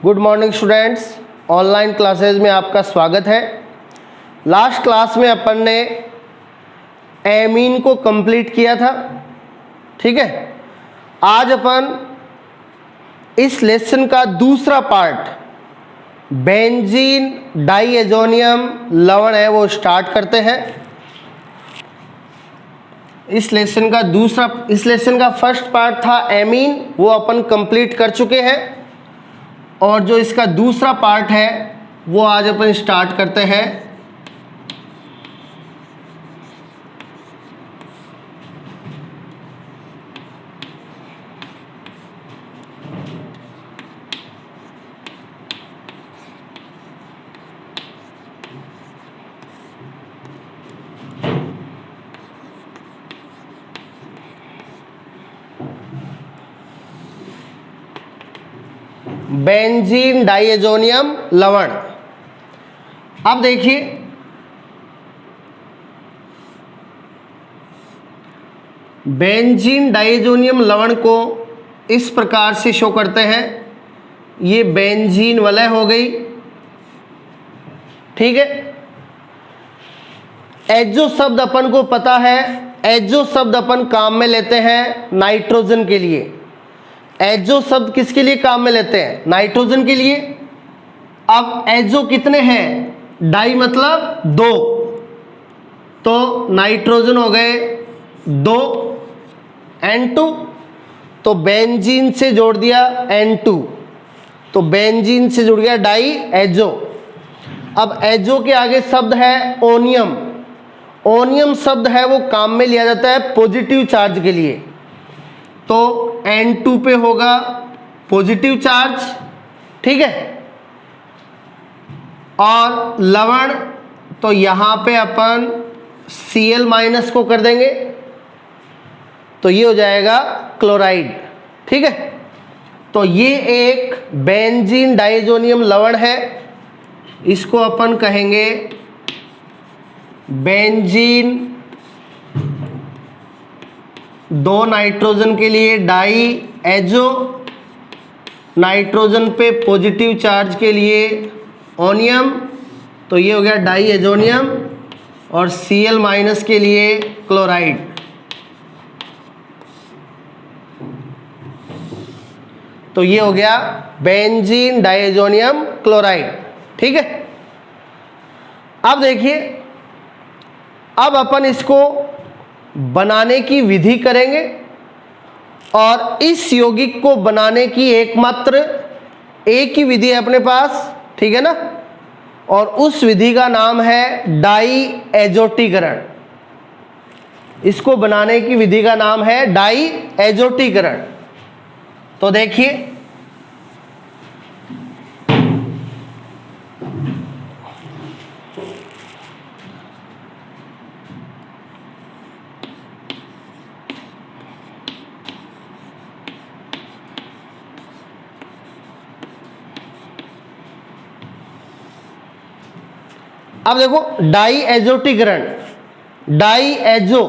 Good morning students, online classes में आपका स्वागत है। लास्ट क्लास में अपन ने एमीन को कंप्लीट किया था, ठीक है। आज अपन इस लेसन का दूसरा पार्ट बेंजीन डाइएजोनियम लवण है वो स्टार्ट करते हैं। इस लेसन का फर्स्ट पार्ट था एमीन, वो अपन कंप्लीट कर चुके हैं और जो इसका दूसरा पार्ट है वो आज अपन स्टार्ट करते हैं। बेंजीन डाइएजोनियम लवण। अब देखिए, बेंजीन डाइएजोनियम लवण को इस प्रकार से शो करते हैं। ये बेंजीन वलय हो गई, ठीक है। एजो शब्द अपन को पता है, एजो शब्द अपन काम में लेते हैं नाइट्रोजन के लिए। एजो शब्द किसके लिए काम में लेते हैं? नाइट्रोजन के लिए। अब एजो कितने हैं? डाई मतलब दो, तो नाइट्रोजन हो गए दो, N2, तो बेंजीन से जोड़ दिया N2, तो बेंजीन से जुड़ गया डाई एजो। अब एजो के आगे शब्द है ओनियम। ओनियम शब्द है वो काम में लिया जाता है पॉजिटिव चार्ज के लिए, तो N2 पे होगा पॉजिटिव चार्ज, ठीक है। और लवण, तो यहां पे अपन Cl- को कर देंगे, तो ये हो जाएगा क्लोराइड, ठीक है। तो ये एक बेंजीन डाइएजोनियम लवण है, इसको अपन कहेंगे बेंजीन, दो नाइट्रोजन के लिए डाई एजो, नाइट्रोजन पे पॉजिटिव चार्ज के लिए ओनियम, तो ये हो गया डाई एजोनियम, और Cl- के लिए क्लोराइड। तो ये हो गया बेंजीन डाइएजोनियम क्लोराइड, ठीक है। अब देखिए, अब अपन इसको बनाने की विधि करेंगे और इस यौगिक को बनाने की एकमात्र एक ही विधि है अपने पास, ठीक है ना। और उस विधि का नाम है डाई एजोटीकरण। इसको बनाने की विधि का नाम है डाई एजोटीकरण। तो देखिए, अब देखो डाई एजोटीकरण, डाई एजो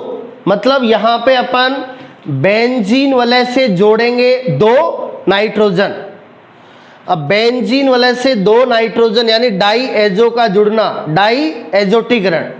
मतलब यहां पे अपन बेंजीन वलय से जोड़ेंगे दो नाइट्रोजन। अब बेंजीन वलय से दो नाइट्रोजन यानी डाई एजो का जुड़ना, डाई एजोटीकरण।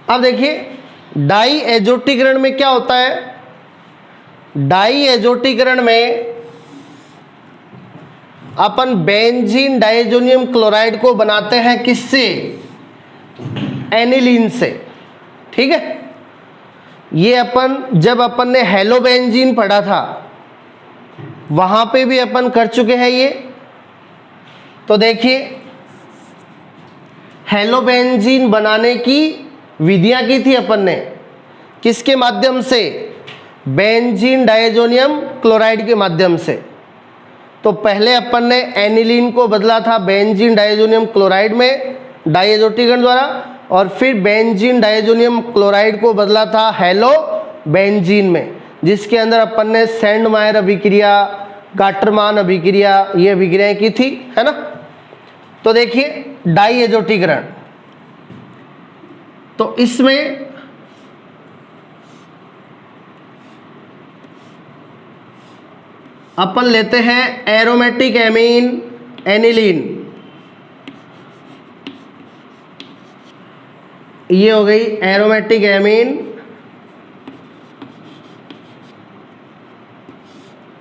अब देखिए डाई एजोटीकरण में क्या होता है। डाई एजोटीकरण में अपन बेंजीन डाइएजोनियम क्लोराइड को बनाते हैं किससे? एनिलीन से, ठीक है। ये जब अपन ने हेलोबेंजीन पढ़ा था वहां पे भी अपन कर चुके हैं ये। तो देखिए हेलोबेंजीन बनाने की विधियां की थी अपन ने, किसके माध्यम से? बेंजीन डायजोनियम क्लोराइड के माध्यम से। तो पहले अपन ने एनिलीन को बदला था बेंजीन डायजोनियम क्लोराइड में डायजोटीकरण द्वारा, और फिर बेंजीन डायजोनियम क्लोराइड को बदला था हेलो बेंजीन में, जिसके अंदर अपन ने सैंडमायर अभिक्रिया, गाटरमान अभिक्रिया, ये अभिक्रियाएं की थी, है ना। तो देखिए डायजोटीकरण, तो इसमें अपन लेते हैं एरोमेटिक एमीन एनिलीन, ये हो गई एरोमेटिक एमीन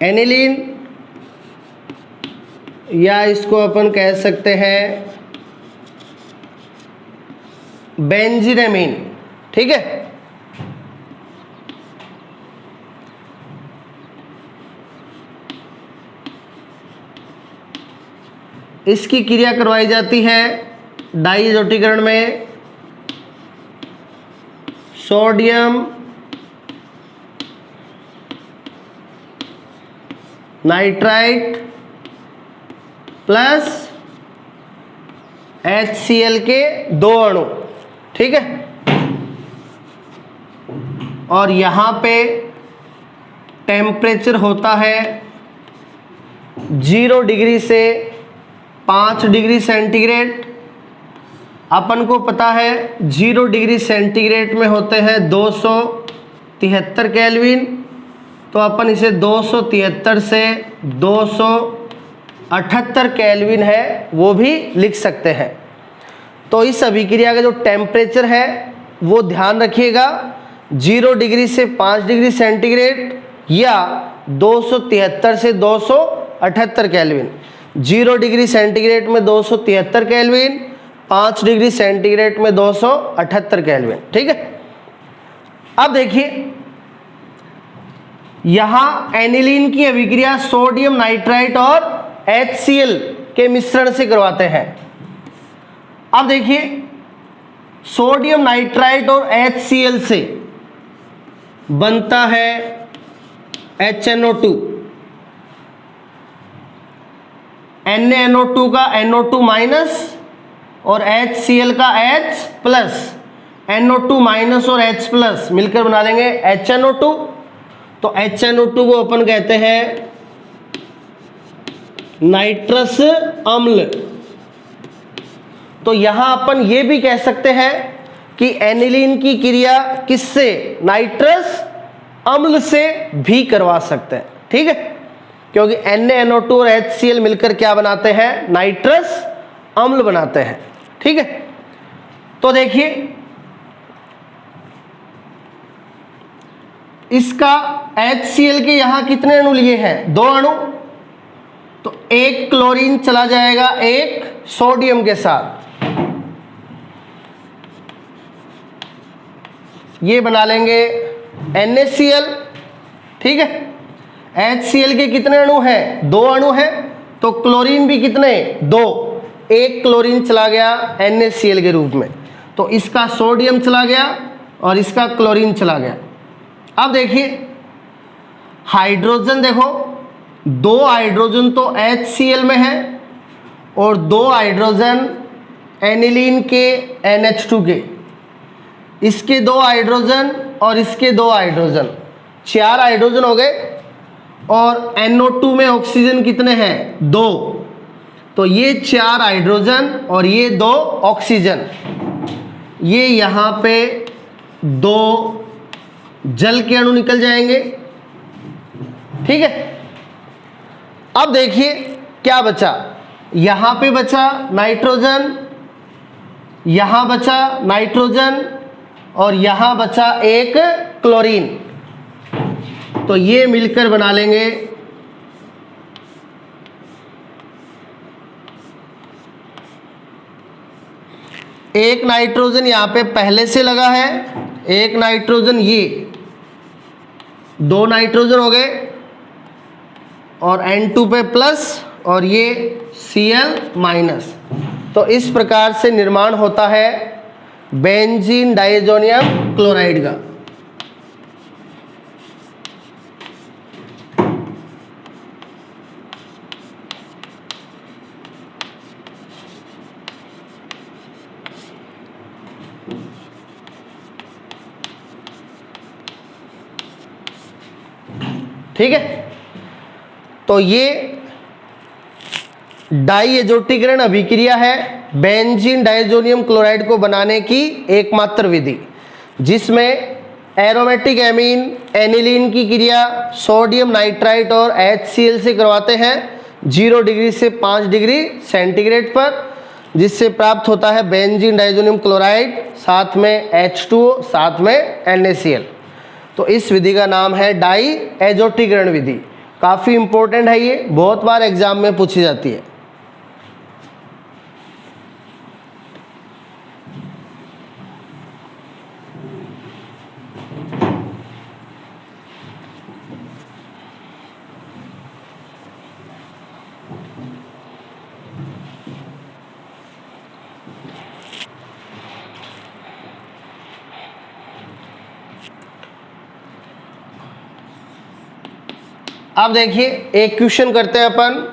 एनिलीन, या इसको अपन कह सकते हैं बेंजीन एमीन, ठीक है। इसकी क्रिया करवाई जाती है डायजोटीकरण में सोडियम नाइट्राइट प्लस HCl के 2 अणु, ठीक है। और यहां पे टेम्परेचर होता है 0 डिग्री से 5 डिग्री सेंटीग्रेड। अपन को पता है 0 डिग्री सेंटीग्रेड में होते हैं 273 केल्विन, तो अपन इसे 273 से 278 केल्विन है वो भी लिख सकते हैं। तो इस अभिक्रिया का जो टेम्परेचर है वो ध्यान रखिएगा, 0 डिग्री से 5 डिग्री सेंटीग्रेड या 273 से 278 केल्विन। 0 डिग्री सेंटीग्रेड में 273 केल्विन, 5 डिग्री सेंटीग्रेड में 278 केल्विन, ठीक है। अब देखिए यहां एनिलीन की अभिक्रिया सोडियम नाइट्राइट और HCl के मिश्रण से करवाते हैं। अब देखिए सोडियम नाइट्राइट और HCl से बनता है HNO2, NaNO2 का NO2 माइनस और HCl का H प्लस, NO2 माइनस और H प्लस मिलकर बना लेंगे HNO2। तो HNO2 को अपन कहते हैं नाइट्रस अम्ल। तो यहां अपन ये भी कह सकते हैं कि एनिलीन की क्रिया किससे? नाइट्रस अम्ल से भी करवा सकते हैं, ठीक है, क्योंकि NaNO2 और HCl मिलकर क्या बनाते हैं? नाइट्रस अम्ल बनाते हैं, ठीक है। तो देखिए इसका HCl के यहां कितने अणु लिए हैं? 2 अणु, तो एक क्लोरीन चला जाएगा एक सोडियम के साथ, ये बना लेंगे NaCl, ठीक है। HCl के कितने अणु हैं? 2 अणु हैं, तो क्लोरीन भी कितने? 2, एक क्लोरीन चला गया NaCl के रूप में, तो इसका सोडियम चला गया और इसका क्लोरीन चला गया। अब देखिए हाइड्रोजन, देखो 2 हाइड्रोजन तो HCl में है और 2 हाइड्रोजन एनिलीन के NH2 के, इसके 2 हाइड्रोजन और इसके 2 हाइड्रोजन, 4 हाइड्रोजन हो गए। और NO2 में ऑक्सीजन कितने हैं? 2, तो ये 4 हाइड्रोजन और ये 2 ऑक्सीजन, ये यहाँ पे 2 जल के अणु निकल जाएंगे, ठीक है। अब देखिए क्या बचा, यहां पे बचा नाइट्रोजन, यहां बचा नाइट्रोजन और यहां बचा एक क्लोरीन, तो ये मिलकर बना लेंगे एक नाइट्रोजन, यहां पे पहले से लगा है एक नाइट्रोजन, ये 2 नाइट्रोजन हो गए और N2 पे प्लस और ये Cl माइनस। तो इस प्रकार से निर्माण होता है बेंजीन डाइज़ोनियम क्लोराइड का। ठीक है, तो ये डाई एजोटीकरण अभिक्रिया है बेंजीन डाइज़ोनियम क्लोराइड को बनाने की एकमात्र विधि, जिसमें एरोमेटिक एमीन एनिलीन की क्रिया सोडियम नाइट्राइट और HCl से करवाते हैं 0 डिग्री से 5 डिग्री सेंटीग्रेड पर, जिससे प्राप्त होता है बेंजीन डाइज़ोनियम क्लोराइड, साथ में H2O, साथ में NaCl। तो इस विधि का नाम है डाई एजोटीकरण विधि। काफ़ी इंपॉर्टेंट है, ये बहुत बार एग्जाम में पूछी जाती है। अब देखिए एक क्वेश्चन करते हैं अपन।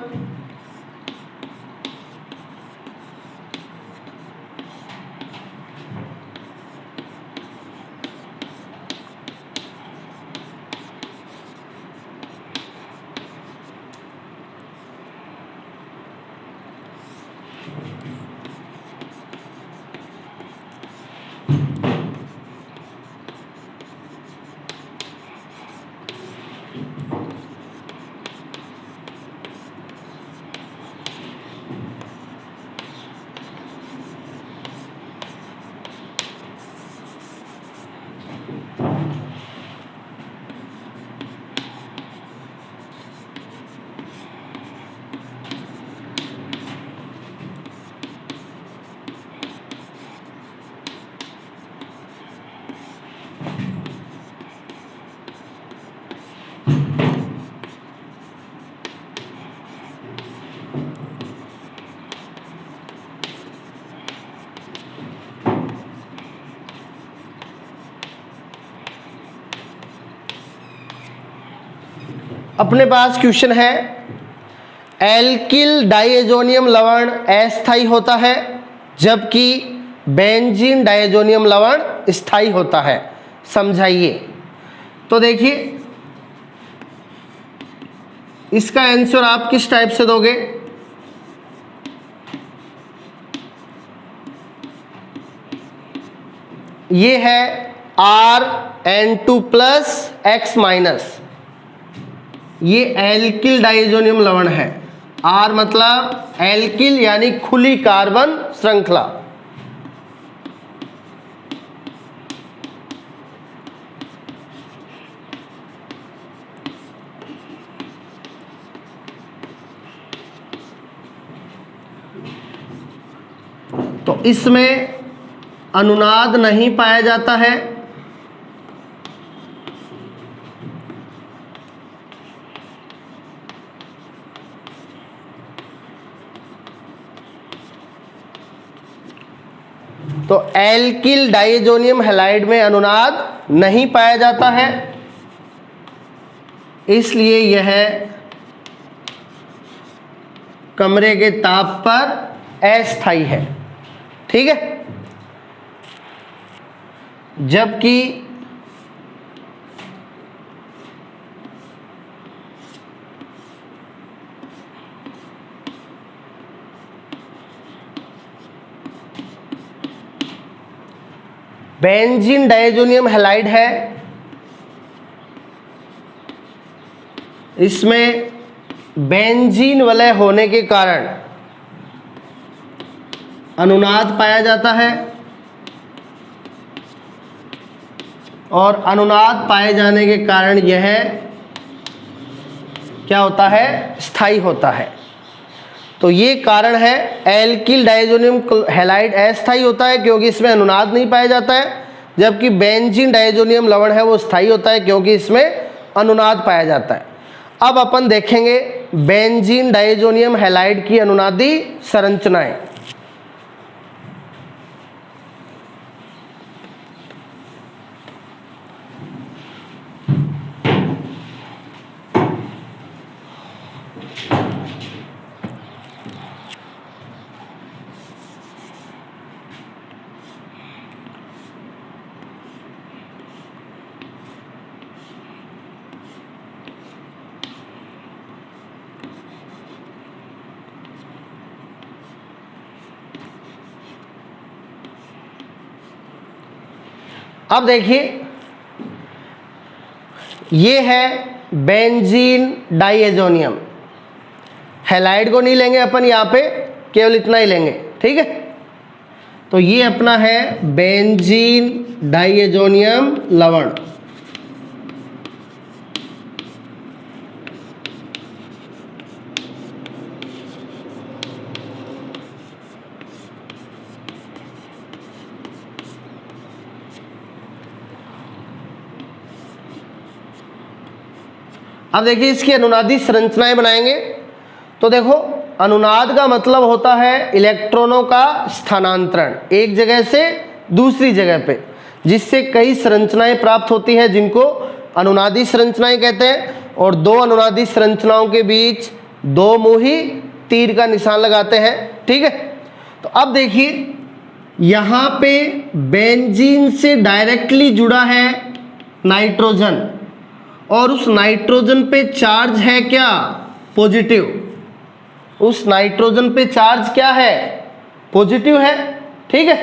अपने पास क्वेश्चन है, एल्किल डाइएजोनियम लवण अस्थायी होता है जबकि बेंजीन डाइएजोनियम लवण स्थायी होता है, समझाइए। तो देखिए इसका आंसर आप किस टाइप से दोगे? ये है RN2+X-, ये एल्किल डाइएजोनियम लवण है। R मतलब एल्किल यानी खुली कार्बन श्रृंखला। तो इसमें अनुनाद नहीं पाया जाता है, तो एल्किल डाइएजोनियम हैलाइड में अनुनाद नहीं पाया जाता है, इसलिए यह कमरे के ताप पर अस्थायी है। ठीक है, जबकि बेंजीन डाइएजोनियम हैलाइड है, इसमें बेंजीन वलय होने के कारण अनुनाद पाया जाता है और अनुनाद पाए जाने के कारण यह क्या होता है? स्थायी होता है। तो ये कारण है एल्किल डाइएजोनियम हैलाइड अस्थायी होता है क्योंकि इसमें अनुनाद नहीं पाया जाता है, जबकि बेंजीन डाइएजोनियम लवण है वो स्थायी होता है क्योंकि इसमें अनुनाद पाया जाता है। अब अपन देखेंगे बेंजीन डाइज़ोनियम हैलाइड की अनुनादी संरचनाएं। अब देखिए ये है बेंजीन डाइएजोनियम हैलाइड को नहीं लेंगे अपन, यहाँ पे केवल इतना ही लेंगे, ठीक है। तो ये अपना है बेंजीन डाइएजोनियम लवण। अब देखिए इसकी अनुनादी संरचनाएं बनाएंगे। तो देखो अनुनाद का मतलब होता है इलेक्ट्रॉनों का स्थानांतरण एक जगह से दूसरी जगह पे, जिससे कई संरचनाएं प्राप्त होती है जिनको अनुनादी संरचनाएं कहते हैं। और दो अनुनादी संरचनाओं के बीच दो मुही तीर का निशान लगाते हैं, ठीक है। तो अब देखिए यहाँ पे बेंजीन से डायरेक्टली जुड़ा है नाइट्रोजन, और उस नाइट्रोजन पे चार्ज है क्या, पॉजिटिव। उस नाइट्रोजन पे चार्ज क्या है, पॉजिटिव है, ठीक है।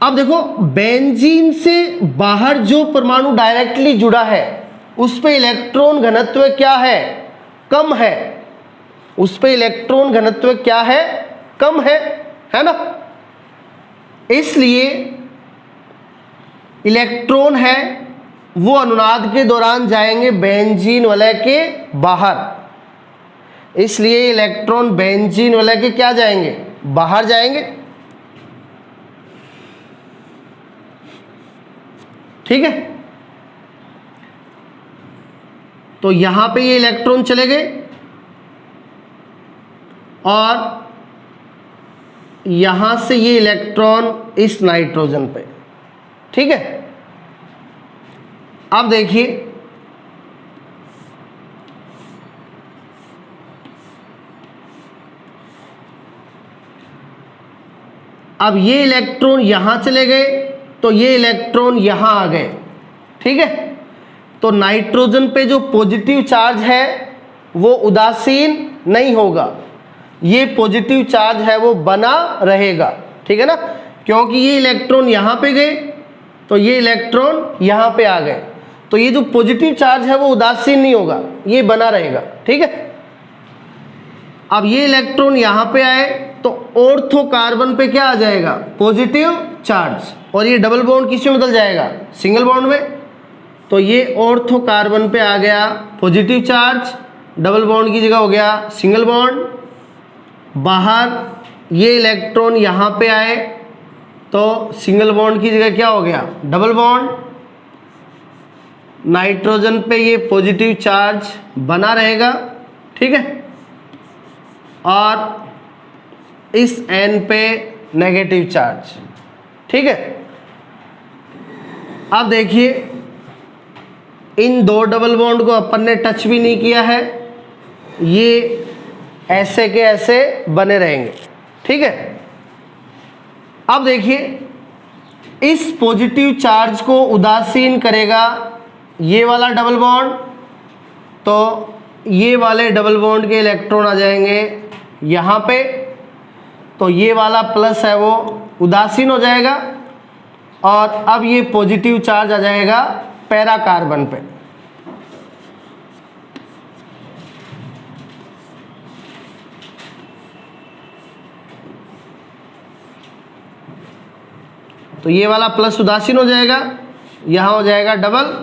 अब देखो बेंजीन से बाहर जो परमाणु डायरेक्टली जुड़ा है उस पे इलेक्ट्रॉन घनत्व क्या है, कम है। उस पे इलेक्ट्रॉन घनत्व क्या है, कम है ना। इसलिए इलेक्ट्रॉन है वो अनुनाद के दौरान जाएंगे बेंजीन वलय के बाहर। इसलिए इलेक्ट्रॉन बेंजीन वलय के क्या जाएंगे, बाहर जाएंगे, ठीक है। तो यहां पे ये इलेक्ट्रॉन चले गए और यहां से ये इलेक्ट्रॉन इस नाइट्रोजन पे, ठीक है। अब देखिए अब ये इलेक्ट्रॉन यहां चले गए तो ये इलेक्ट्रॉन यहां आ गए, ठीक है। तो नाइट्रोजन पे जो पॉजिटिव चार्ज है वो उदासीन नहीं होगा, ये पॉजिटिव चार्ज है वो बना रहेगा, ठीक है ना। क्योंकि ये इलेक्ट्रॉन यहां पे गए तो ये इलेक्ट्रॉन यहां पे आ गए, तो ये जो पॉजिटिव चार्ज है वो उदासीन नहीं होगा, ये बना रहेगा, ठीक है। अब ये इलेक्ट्रॉन यहां पे आए तो ऑर्थो कार्बन पे क्या आ जाएगा, पॉजिटिव चार्ज, और ये डबल बॉन्ड किस में बदल जाएगा, सिंगल बॉन्ड में। तो ये ऑर्थो कार्बन पे आ गया पॉजिटिव चार्ज, डबल बॉन्ड की जगह हो गया सिंगल बॉन्ड। बाहर ये इलेक्ट्रॉन यहाँ पे आए तो सिंगल बॉन्ड की जगह क्या हो गया, डबल बॉन्ड। नाइट्रोजन पे ये पॉजिटिव चार्ज बना रहेगा, ठीक है। और इस N पे नेगेटिव चार्ज, ठीक है। अब देखिए इन दो डबल बॉन्ड को अपन ने टच भी नहीं किया है, ये ऐसे के ऐसे बने रहेंगे, ठीक है। अब देखिए इस पॉजिटिव चार्ज को उदासीन करेगा ये वाला डबल बॉन्ड, तो ये वाले डबल बॉन्ड के इलेक्ट्रॉन आ जाएंगे यहाँ पे, तो ये वाला प्लस है वो उदासीन हो जाएगा, और अब ये पॉजिटिव चार्ज आ जाएगा पैरा कार्बन पे। तो ये वाला प्लस उदासीन हो जाएगा, यहाँ हो जाएगा डबल,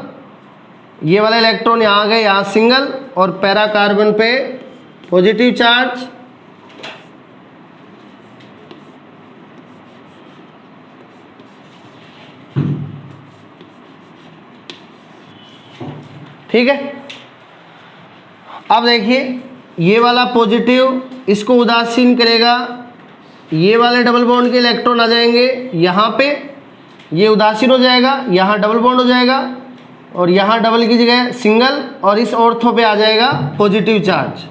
ये वाला इलेक्ट्रॉन यहाँ गए, यहाँ सिंगल, और पैरा कार्बन पे पॉजिटिव चार्ज। ठीक है। अब देखिए ये वाला पॉजिटिव इसको उदासीन करेगा, ये वाले डबल बॉन्ड के इलेक्ट्रॉन आ जाएंगे यहाँ पे, ये उदासीन हो जाएगा, यहाँ डबल बॉन्ड हो जाएगा और यहाँ डबल की जगह सिंगल, और इस ऑर्थो पे आ जाएगा पॉजिटिव चार्ज।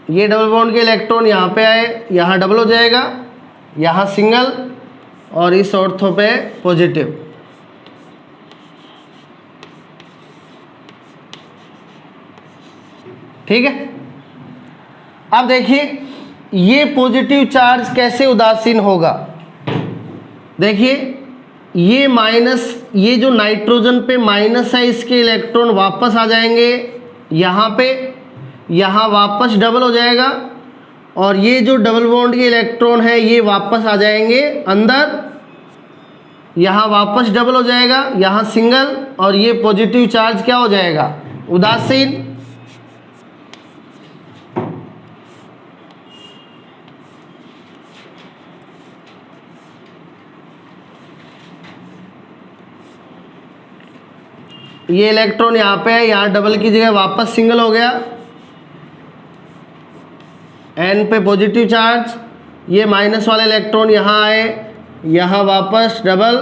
ये डबल बॉन्ड के इलेक्ट्रॉन यहाँ पे आए, यहाँ डबल हो जाएगा, यहाँ सिंगल और इस ऑर्थो पे पॉजिटिव। ठीक है। अब देखिए ये पॉजिटिव चार्ज कैसे उदासीन होगा। देखिए ये माइनस, ये जो नाइट्रोजन पे माइनस है इसके इलेक्ट्रॉन वापस आ जाएंगे यहाँ पे, यहाँ वापस डबल हो जाएगा और ये जो डबल बॉन्ड के इलेक्ट्रॉन है ये वापस आ जाएंगे अंदर, यहाँ वापस डबल हो जाएगा, यहाँ सिंगल और ये पॉजिटिव चार्ज क्या हो जाएगा, उदासीन। ये इलेक्ट्रॉन यहाँ पे है, यहाँ डबल की जगह वापस सिंगल हो गया, एन पे पॉजिटिव चार्ज, ये माइनस वाले इलेक्ट्रॉन यहाँ आए, यहाँ वापस डबल।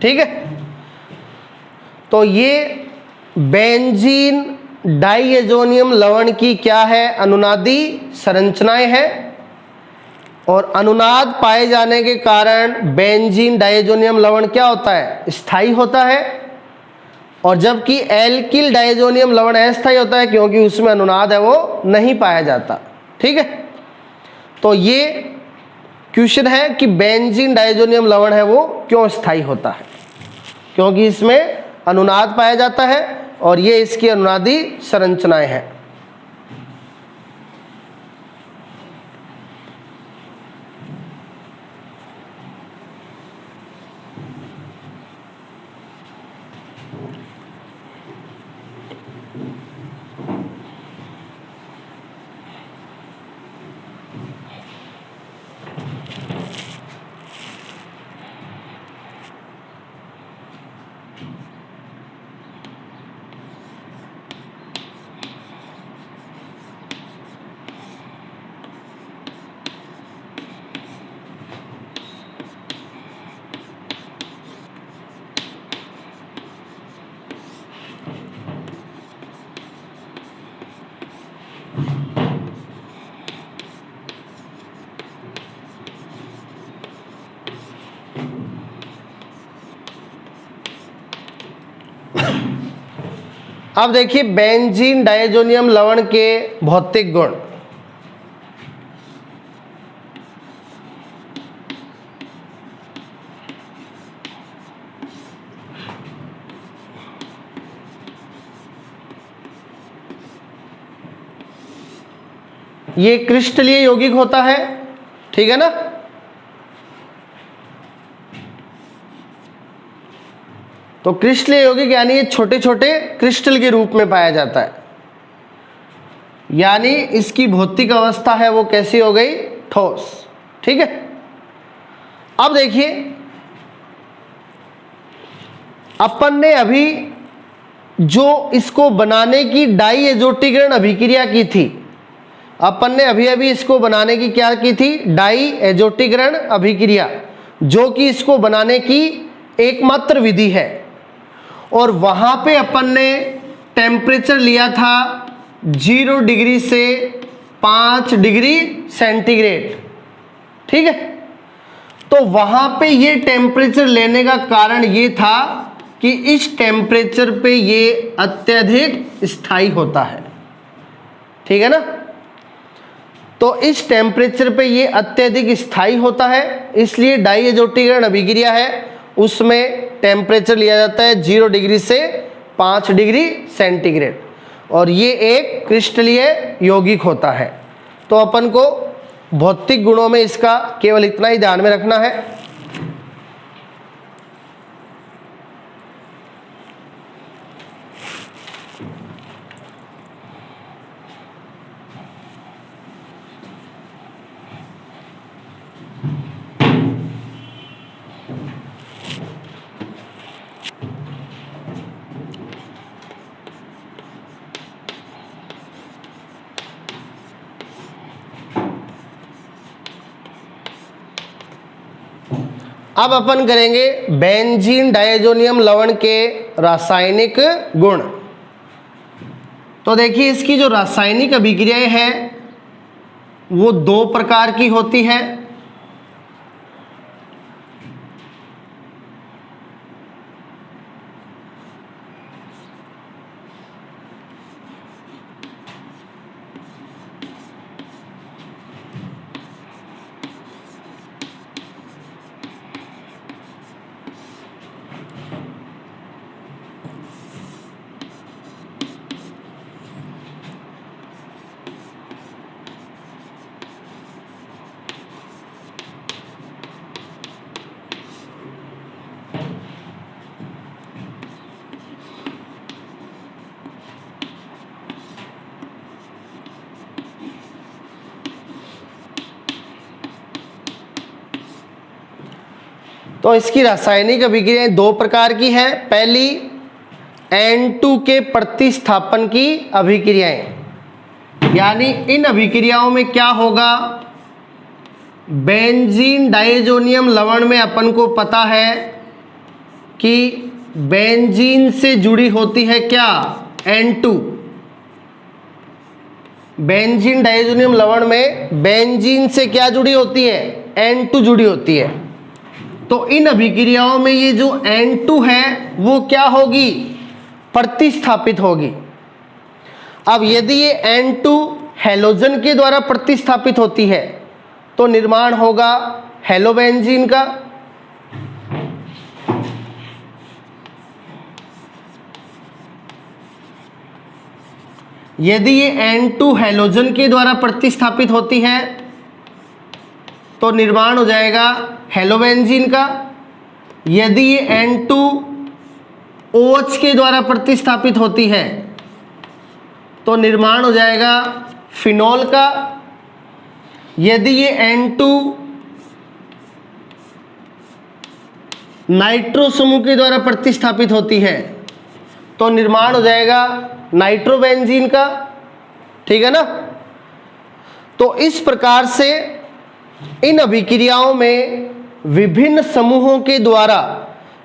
ठीक है। तो ये बेंजीन डाइएजोनियम लवण की क्या है, अनुनादी संरचनाएं हैं और अनुनाद पाए जाने के कारण बेंजीन डाइएजोनियम लवण क्या होता है, स्थायी होता है, और जबकि एल्किल डाइएजोनियम लवण अस्थायी होता है क्योंकि उसमें अनुनाद है वो नहीं पाया जाता। ठीक है। तो ये क्वेश्चन है कि बेंजीन डाइएजोनियम लवण है वो क्यों स्थायी होता है, क्योंकि इसमें अनुनाद पाया जाता है और ये इसकी अनुनादी संरचनाएं हैं। अब देखिए बेंजीन डाइएजोनियम लवण के भौतिक गुण। ये क्रिस्टलीय यौगिक होता है, ठीक है ना। तो क्रिस्टलीय यौगिक यानी ये छोटे छोटे क्रिस्टल के रूप में पाया जाता है, यानी इसकी भौतिक अवस्था है वो कैसी हो गई, ठोस। ठीक है। अब देखिए अपन ने अभी जो इसको बनाने की डाई एजोटीकरण अभिक्रिया की थी, अपन ने अभी अभी इसको बनाने की क्या की थी, डाई एजोटीकरण अभिक्रिया, जो कि इसको बनाने की एकमात्र विधि है। और वहां पे अपन ने टेम्परेचर लिया था 0 डिग्री से 5 डिग्री सेंटीग्रेड। ठीक है। तो वहां पे ये टेम्परेचर लेने का कारण ये था कि इस टेम्परेचर पे ये अत्यधिक स्थायी होता है। ठीक है ना। तो इस टेम्परेचर पे ये अत्यधिक स्थायी होता है, इसलिए डाई एजोटीकरण अभिक्रिया है उसमें टेम्परेचर लिया जाता है 0 डिग्री से 5 डिग्री सेंटीग्रेड, और ये एक क्रिस्टलीय यौगिक होता है। तो अपन को भौतिक गुणों में इसका केवल इतना ही ध्यान में रखना है। अब अपन करेंगे बेंजीन डायजोनियम लवण के रासायनिक गुण। तो देखिए इसकी जो रासायनिक अभिक्रियाएं हैं वो दो प्रकार की होती है। तो इसकी रासायनिक अभिक्रियाएं दो प्रकार की है। पहली N2 के प्रतिस्थापन की अभिक्रियाएं, यानी इन अभिक्रियाओं में क्या होगा, बेंजीन डायजोनियम लवण में अपन को पता है कि बेंजीन से जुड़ी होती है क्या, N2। बेंजीन डायजोनियम लवण में बेंजीन से क्या जुड़ी होती है, N2 जुड़ी होती है। तो इन अभिक्रियाओं में ये जो N2 है वो क्या होगी, प्रतिस्थापित होगी। अब यदि ये N2 हैलोजन के द्वारा प्रतिस्थापित होती है तो निर्माण होगा हेलोबेंजीन का। यदि ये N2 हैलोजन के द्वारा प्रतिस्थापित होती है तो निर्माण हो जाएगा हेलोबेंजीन का। यदि ये N2 OH के द्वारा प्रतिस्थापित होती है तो निर्माण हो जाएगा फिनॉल का। यदि ये N2 नाइट्रो समूह के द्वारा प्रतिस्थापित होती है तो निर्माण हो जाएगा नाइट्रोबेंजीन का। ठीक है ना। तो इस प्रकार से इन अभिक्रियाओं में विभिन्न समूहों के द्वारा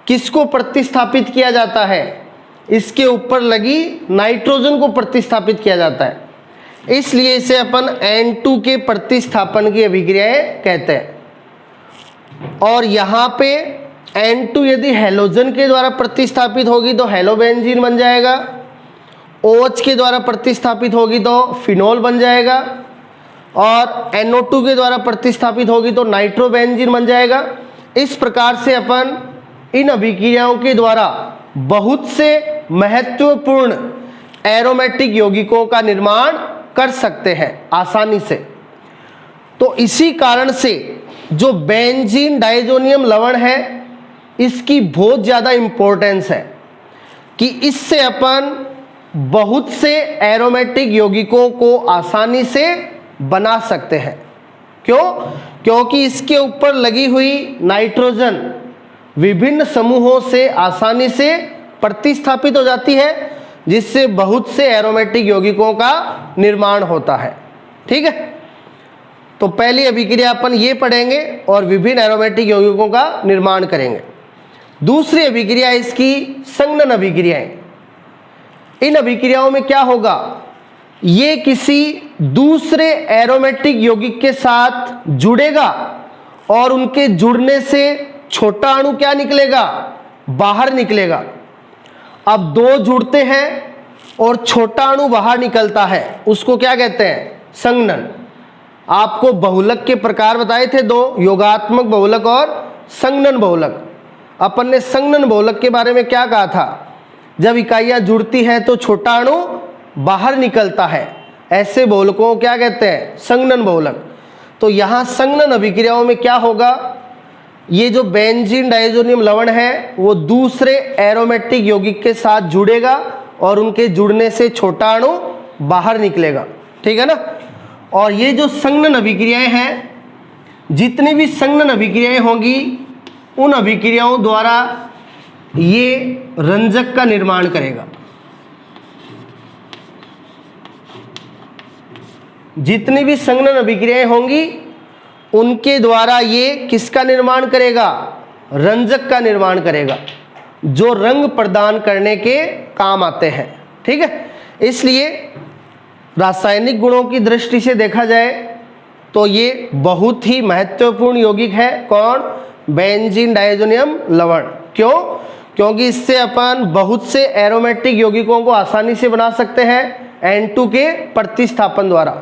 किसको प्रतिस्थापित किया जाता है, इसके ऊपर लगी नाइट्रोजन को प्रतिस्थापित किया जाता है। इसलिए इसे अपन N2 के प्रतिस्थापन की अभिक्रियाएं कहते हैं। और यहाँ पे N2 यदि हैलोजन के द्वारा प्रतिस्थापित होगी तो हेलोबेंजीन बन जाएगा, OH के द्वारा प्रतिस्थापित होगी तो फिनॉल बन जाएगा, और NO2 के द्वारा प्रतिस्थापित होगी तो नाइट्रोबेंजीन बन जाएगा। इस प्रकार से अपन इन अभिक्रियाओं के द्वारा बहुत से महत्वपूर्ण एरोमेटिक यौगिकों का निर्माण कर सकते हैं आसानी से। तो इसी कारण से जो बेंजीन डायजोनियम लवण है इसकी बहुत ज़्यादा इम्पोर्टेंस है कि इससे अपन बहुत से एरोमेटिक यौगिकों को आसानी से बना सकते हैं। क्यों? क्योंकि इसके ऊपर लगी हुई नाइट्रोजन विभिन्न समूहों से आसानी से प्रतिस्थापित हो जाती है, जिससे बहुत से एरोमेटिक यौगिकों का निर्माण होता है। ठीक है। तो पहली अभिक्रिया अपन ये पढ़ेंगे और विभिन्न एरोमेटिक यौगिकों का निर्माण करेंगे। दूसरी अभिक्रिया इसकी संघनन अभिक्रियाएं। इन अभिक्रियाओं में क्या होगा, ये किसी दूसरे एरोमेटिक यौगिक के साथ जुड़ेगा और उनके जुड़ने से छोटा अणु क्या निकलेगा, बाहर निकलेगा। अब दो जुड़ते हैं और छोटा अणु बाहर निकलता है, उसको क्या कहते हैं, संघनन। आपको बहुलक के प्रकार बताए थे दो, योगात्मक बहुलक और संघनन बहुलक। अपन ने संघनन बहुलक के बारे में क्या कहा था, जब इकाइयां जुड़ती हैं तो छोटा अणु बाहर निकलता है, ऐसे बहुलकों को क्या कहते हैं, संघनन बहुलक। तो यहाँ संघनन अभिक्रियाओं में क्या होगा, ये जो बेंजीन डायजोनियम लवण है वो दूसरे एरोमेटिक यौगिक के साथ जुड़ेगा और उनके जुड़ने से छोटा अणु बाहर निकलेगा। ठीक है ना। और ये जो संघनन अभिक्रियाएं हैं, जितनी भी संघनन अभिक्रियाएं होंगी उन अभिक्रियाओं द्वारा ये रंजक का निर्माण करेगा। जितनी भी संघनन अभिक्रियाएं होंगी उनके द्वारा ये किसका निर्माण करेगा, रंजक का निर्माण करेगा, जो रंग प्रदान करने के काम आते हैं। ठीक है, इसलिए रासायनिक गुणों की दृष्टि से देखा जाए तो ये बहुत ही महत्वपूर्ण यौगिक है। कौन? बेंजीन डाइज़ोनियम लवण। क्यों? क्योंकि इससे अपन बहुत से एरोमेटिक यौगिकों को आसानी से बना सकते हैं N2 के प्रतिस्थापन द्वारा,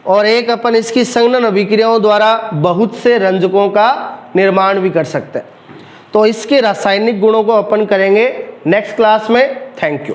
और एक अपन इसकी संघनन अभिक्रियाओं द्वारा बहुत से रंजकों का निर्माण भी कर सकते हैं। तो इसके रासायनिक गुणों को अपन करेंगे नेक्स्ट क्लास में। Thank you.